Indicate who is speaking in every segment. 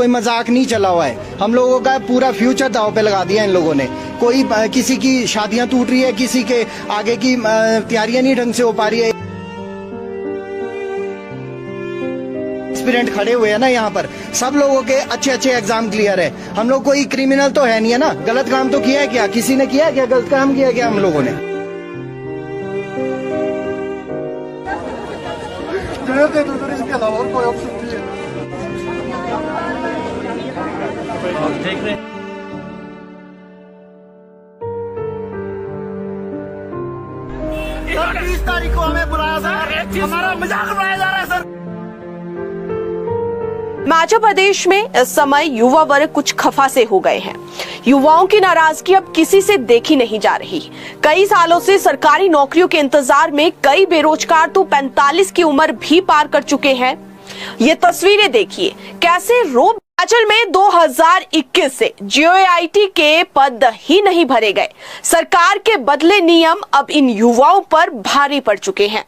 Speaker 1: कोई मजाक नहीं चला हुआ है। हम लोगों का पूरा फ्यूचर दांव पे लगा दिया इन लोगों ने। कोई किसी की शादियां टूट रही है, किसी के आगे की तैयारियां नहीं ढंग से हो पा रही है। एस्पिरेंट खड़े हुए हैं ना यहाँ पर, सब लोगों के अच्छे अच्छे एग्जाम क्लियर है। हम लोग कोई क्रिमिनल तो है नहीं है ना। गलत काम तो किया है क्या? किसी ने किया है क्या? गलत काम किया है क्या हम लोगों ने? इसके अलावा और कोई ऑप्शन नहीं है।
Speaker 2: देख रहे
Speaker 3: 30 तारीख को हमें बुलाया सर, हमारा मजाक उड़ाया जा रहा है सर।
Speaker 4: हिमाचल प्रदेश में इस समय युवा वर्ग कुछ खफा से हो गए हैं। युवाओं की नाराजगी अब किसी से देखी नहीं जा रही। कई सालों से सरकारी नौकरियों के इंतजार में कई बेरोजगार तो 45 की उम्र भी पार कर चुके हैं। ये तस्वीरें देखिए, कैसे हिमाचल में 2021 से जीओआईटी के पद ही नहीं भरे गए। सरकार के बदले नियम अब इन युवाओं पर भारी पड़ चुके हैं।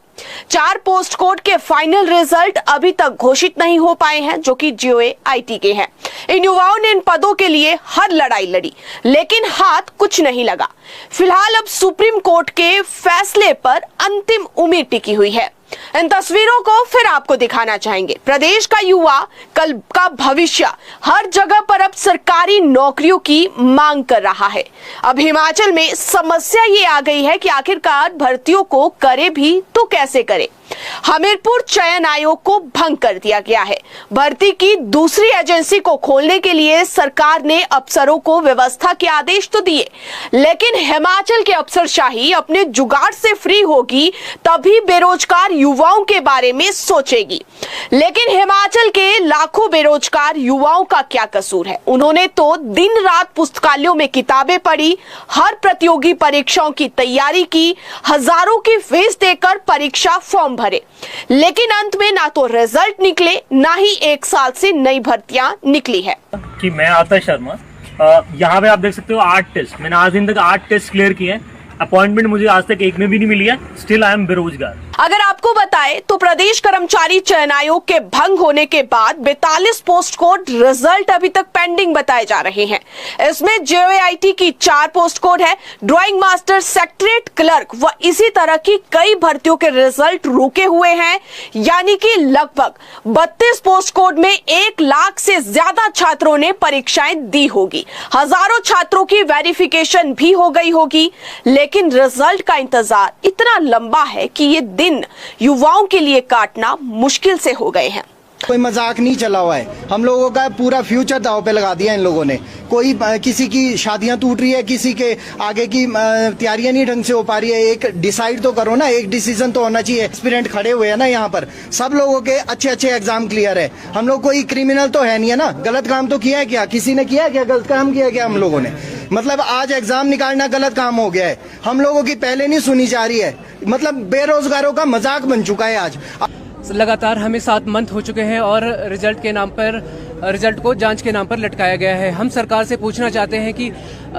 Speaker 4: 4 पोस्ट कोड के फाइनल रिजल्ट अभी तक घोषित नहीं हो पाए हैं, जो कि जीओआईटी के हैं। इन युवाओं ने इन पदों के लिए हर लड़ाई लड़ी, लेकिन हाथ कुछ नहीं लगा। फिलहाल अब सुप्रीम कोर्ट के फैसले पर अंतिम उम्मीद टिकी हुई है। इन तस्वीरों को फिर आपको दिखाना चाहेंगे। प्रदेश का युवा कल का भविष्य हर जगह पर अब सरकारी नौकरियों की मांग कर रहा है। अब हिमाचल में समस्या ये आ गई है कि आखिरकार भर्तियों को करे भी तो कैसे करे। हमीरपुर चयन आयोग को भंग कर दिया गया है। भर्ती की दूसरी एजेंसी को खोलने के लिए सरकार ने अफसरों को व्यवस्था के आदेश तो दिए, लेकिन हिमाचल के अफसरशाही अपने जुगाड़ से फ्री होगी तभी बेरोजगार युवाओं के बारे में सोचेगी। लेकिन हिमाचल के लाखों बेरोजगार युवाओं का क्या कसूर है? उन्होंने तो दिन रात पुस्तकालयों में किताबें पढ़ी, हर प्रतियोगी परीक्षाओं की तैयारी की, हजारों की फीस देकर परीक्षा फॉर्म भरे, लेकिन अंत में ना तो रिजल्ट निकले, ना ही 1 साल से नई भर्तियां निकली है।
Speaker 2: कि मैं आतिश शर्मा, यहाँ पे आप देख सकते हो 8 टेस्ट मैंने आज दिन तक 8 टेस्ट क्लियर किए हैं। अपॉइंटमेंट मुझे आज तक एक में भी नहीं मिली है। स्टिल आई एम बेरोजगार।
Speaker 4: अगर आपको बताए तो प्रदेश कर्मचारी चयन आयोग के भंग होने के बाद 42 पोस्ट कोड रिजल्ट अभी तक पेंडिंग बताए जा रहे हैं। इसमें जीओआईटी की 4 पोस्ट कोड है, ड्राइंग मास्टर, सेक्रेटरीट क्लर्क व इसी तरह की कई भर्तियों के रिजल्ट रुके हुए हैं। यानी कि लगभग 32 पोस्ट कोड में 1 लाख से ज्यादा छात्रों ने परीक्षाएं दी होगी। हजारों छात्रों की वेरिफिकेशन भी हो गई होगी, लेकिन रिजल्ट का इंतजार इतना लंबा है कि ये दिन युवाओं के लिए काटना मुश्किल से हो गए हैं।
Speaker 1: कोई मजाक नहीं चला हुआ है। हम लोगों का पूरा फ्यूचर दांव पे लगा दिया इन लोगों ने। कोई किसी की शादियां टूट रही है, किसी के आगे की तैयारियां नहीं ढंग से हो पा रही है। एक डिसाइड तो करो ना, एक डिसीजन तो होना चाहिए। एस्पिरेंट खड़े हुए हैं ना यहाँ पर, सब लोगों के अच्छे अच्छे एग्जाम क्लियर है। हम लोग कोई क्रिमिनल तो है नहीं है ना। गलत काम तो किया है क्या? किसी ने किया है क्या? गलत काम किया है क्या हम लोगों ने? मतलब आज एग्जाम निकालना गलत काम हो गया है। हम लोगों की पहले नहीं सुनी जा रही है। मतलब बेरोजगारों का मजाक बन चुका है आज।
Speaker 5: लगातार हमें 7 मंथ हो चुके हैं और रिजल्ट को जांच के नाम पर लटकाया गया है। हम सरकार से पूछना चाहते हैं कि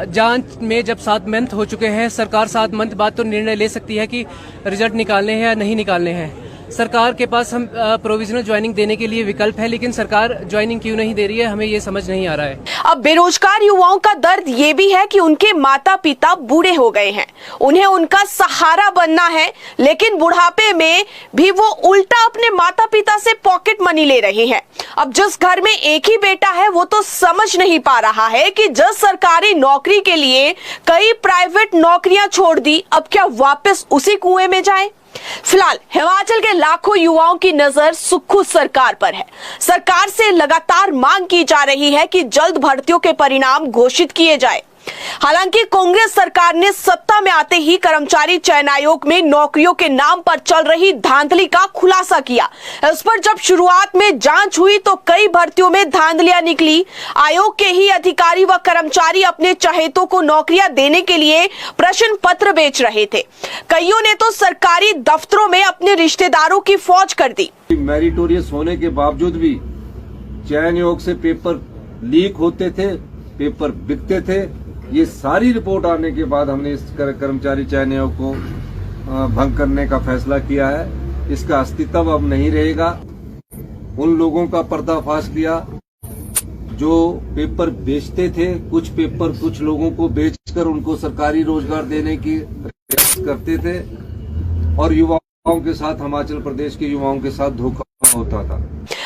Speaker 5: जांच में जब 7 मंथ हो चुके हैं, सरकार 7 मंथ बाद तो निर्णय ले सकती है कि रिजल्ट निकालने हैं या नहीं निकालने हैं। सरकार के पास हम प्रोविजनल ज्वाइनिंग देने के लिए विकल्प है, लेकिन सरकार ज्वाइनिंग क्यों नहीं दे रही है, हमें ये समझ नहीं आ रहा है।
Speaker 4: अब बेरोजगार युवाओं का दर्द ये भी है कि उनके माता पिता बूढ़े हो गए हैं, उन्हें उनका सहारा बनना है, लेकिन बुढ़ापे में भी वो उल्टा अपने माता पिता से पॉकेट मनी ले रहे हैं। अब जिस घर में एक ही बेटा है वो तो समझ नहीं पा रहा है कि जिस सरकारी नौकरी के लिए कई प्राइवेट नौकरियां छोड़ दी, अब क्या वापस उसी कुएं में जाए। फिलहाल हिमाचल के लाखों युवाओं की नजर सुक्खू सरकार पर है। सरकार से लगातार मांग की जा रही है कि जल्द भर्तियों के परिणाम घोषित किए जाए। हालांकि कांग्रेस सरकार ने सत्ता में आते ही कर्मचारी चयन आयोग में नौकरियों के नाम पर चल रही धांधली का खुलासा किया। इस पर जब शुरुआत में जांच हुई तो कई भर्तियों में धांधलियां निकली। आयोग के ही अधिकारी व कर्मचारी अपने चहेतों को नौकरियां देने के लिए प्रश्न पत्र बेच रहे थे। कईयों ने तो सरकारी दफ्तरों में अपने रिश्तेदारों की फौज कर दी।
Speaker 6: मेरिटोरियस होने के बावजूद भी चयन आयोग से पेपर लीक होते थे, पेपर बिकते थे। ये सारी रिपोर्ट आने के बाद हमने इस कर्मचारी चयन आयोग को भंग करने का फैसला किया है। इसका अस्तित्व अब नहीं रहेगा। उन लोगों का पर्दाफाश किया जो पेपर बेचते थे, कुछ पेपर कुछ लोगों को बेचकर उनको सरकारी रोजगार देने की प्रयास करते थे और युवाओं के साथ, हिमाचल प्रदेश के युवाओं के साथ धोखा होता था।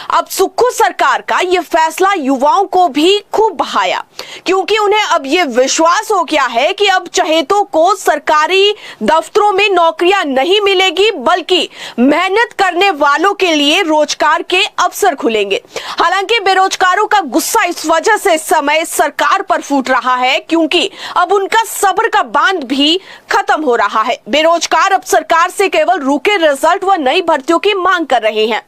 Speaker 4: अब सुक्खू सरकार का ये फैसला युवाओं को भी खूब बहाया, क्योंकि उन्हें अब ये विश्वास हो गया है कि अब चहेतों को सरकारी दफ्तरों में नौकरियां नहीं मिलेगी, बल्कि मेहनत करने वालों के लिए रोजगार के अवसर खुलेंगे। हालांकि बेरोजगारों का गुस्सा इस वजह से इस समय सरकार पर फूट रहा है, क्योंकि अब उनका सब्र का बांध भी खत्म हो रहा है। बेरोजगार अब सरकार से केवल रुके रिजल्ट व नई भर्तियों की मांग कर रहे हैं।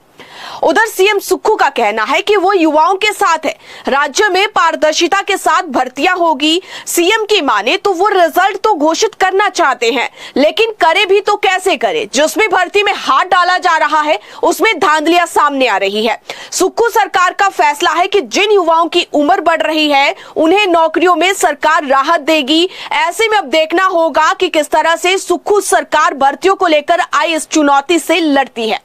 Speaker 4: उधर सीएम सुक्खू का कहना है कि वो युवाओं के साथ है, राज्य में पारदर्शिता के साथ भर्तियां होगी। सीएम की माने तो वो रिजल्ट तो घोषित करना चाहते हैं, लेकिन करे भी तो कैसे करे। जिसमें भर्ती में हाथ डाला जा रहा है उसमें धांधलियां सामने आ रही है। सुक्खू सरकार का फैसला है कि जिन युवाओं की उम्र बढ़ रही है उन्हें नौकरियों में सरकार राहत देगी। ऐसे में अब देखना होगा कि किस तरह से सुक्खू सरकार भर्तियों को लेकर आई इस चुनौती से लड़ती है।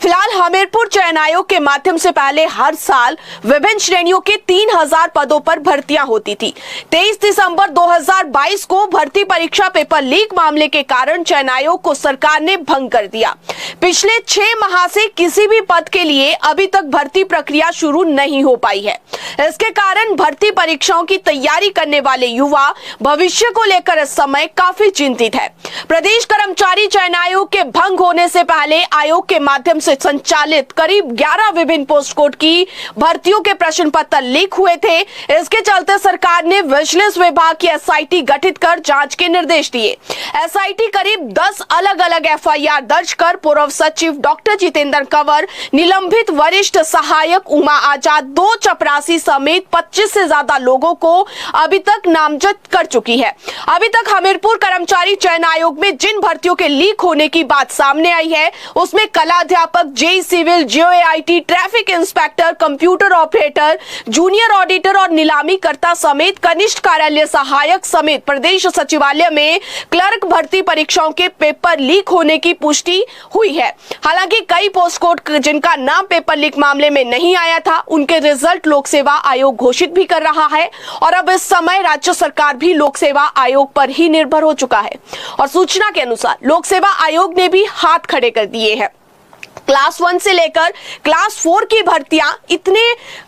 Speaker 4: फिलहाल हमीरपुर चयन आयोग के माध्यम से पहले हर साल विभिन्न श्रेणियों के 3000 पदों पर भर्तियां होती थी। 23 दिसंबर 2022 को भर्ती परीक्षा पेपर लीक मामले के कारण चयन आयोग को सरकार ने भंग कर दिया। पिछले 6 माह से किसी भी पद के लिए अभी तक भर्ती प्रक्रिया शुरू नहीं हो पाई है। इसके कारण भर्ती परीक्षाओं की तैयारी करने वाले युवा भविष्य को लेकर इस समय काफी चिंतित है। प्रदेश कर्मचारी चयन आयोग के भंग होने से पहले आयोग के माध्यम से संचालित करीब 11 विभिन्न पोस्ट कोड की भर्तियों के प्रश्न पत्र लीक हुए थे। इसके चलते सरकार ने विजिलेंस विभाग की एसआईटी गठित कर जांच के निर्देश दिए। एसआईटी करीब 10 अलग अलग एफआईआर दर्ज कर पूर्व सचिव डॉक्टर जितेंद्र कंवर, निलंबित वरिष्ठ सहायक उमा आजाद, 2 चपरासी समेत 25 से ज्यादा लोगों को अभी तक नामजद कर चुकी है। अभी तक हमीरपुर कर्मचारी चयन आयोग में जिन भर्तियों के लीक होने की बात सामने आई है उसमें कलाध्यापक, JE civil, JOIT, traffic inspector, computer operator, junior auditor और नीलामी कर्ता समेत कनिष्ठ कार्यालय सहायक समेत प्रदेश सचिवालय में क्लर्क भर्ती परीक्षाओं के पेपर लीक होने की पुष्टि हुई है। हालांकि कई पोस्ट कोड जिनका नाम पेपर लीक मामले में नहीं आया था उनके रिजल्ट लोक सेवा आयोग घोषित भी कर रहा है और अब इस समय राज्य सरकार भी लोक सेवा आयोग पर ही निर्भर हो चुका है। और सूचना के अनुसार लोक सेवा आयोग ने भी हाथ खड़े कर दिए हैं। क्लास 1 से लेकर क्लास 4 की भर्तियां इतने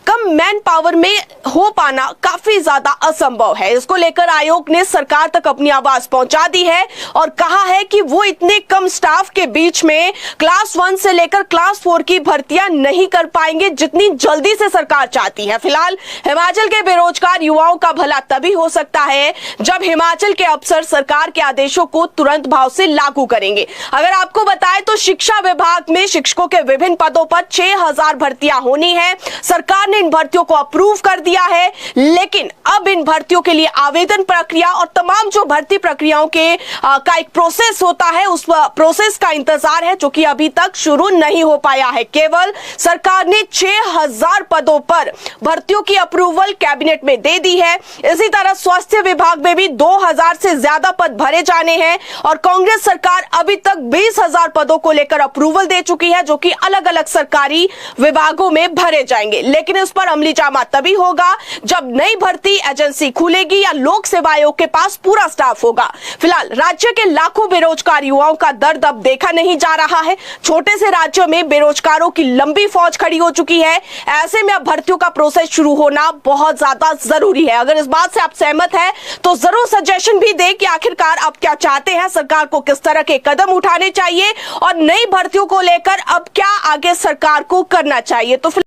Speaker 4: कम मैन पावर में हो पाना काफी ज्यादा असंभव है। इसको लेकर आयोग ने सरकार तक अपनी आवाज पहुंचा दी है और कहा है कि वो इतने कम स्टाफ के बीच में क्लास 1 से लेकर क्लास 4 की भर्तियां नहीं कर पाएंगे जितनी जल्दी से सरकार चाहती है। फिलहाल हिमाचल के बेरोजगार युवाओं का भला तभी हो सकता है जब हिमाचल के अफसर सरकार के आदेशों को तुरंत भाव से लागू करेंगे। अगर आपको बताएं तो शिक्षा विभाग में शिक्षकों के विभिन्न पदों पर 6000 भर्तियां होनी है। सरकार ने इन भर्तियों को अप्रूव कर दिया है, लेकिन अब इन भर्तियों के लिए आवेदन प्रक्रिया और तमाम जो भर्ती प्रक्रियाओं के का एक प्रोसेस होता है उस प्रोसेस का इंतजार है जो कि अभी तक शुरू नहीं हो पाया है। केवल सरकार ने 6000 पदों पर भर्तियों की अप्रूवल कैबिनेट में दे दी है। इसी तरह स्वास्थ्य विभाग में भी 2000 से ज्यादा पद भरे जाने हैं और कांग्रेस सरकार अभी तक 20000 पदों को लेकर अप्रूवल दे चुकी है जो कि अलग अलग सरकारी विभागों में भरे जाएंगे। लेकिन इस पर अमली जामा तभी होगा जब नई भर्ती एजेंसी खुलेगी या लोक सेवा आयोग के पास पूरा स्टाफ होगा। फिलहाल राज्य के लाखों बेरोजगार युवाओं का दर्द अब देखा नहीं जा रहा है। छोटे से राज्य में बेरोजगारों की लंबी फौज खड़ी हो चुकी है। ऐसे में अब भर्तियों का प्रोसेस शुरू होना बहुत ज्यादा जरूरी है। अगर इस बात से आप सहमत हैं तो जरूर सजेशन भी दें कि आखिरकार आप क्या चाहते हैं, सरकार को किस तरह के कदम उठाने चाहिए और नई भर्तियों को लेकर अब क्या आगे सरकार को करना चाहिए। तो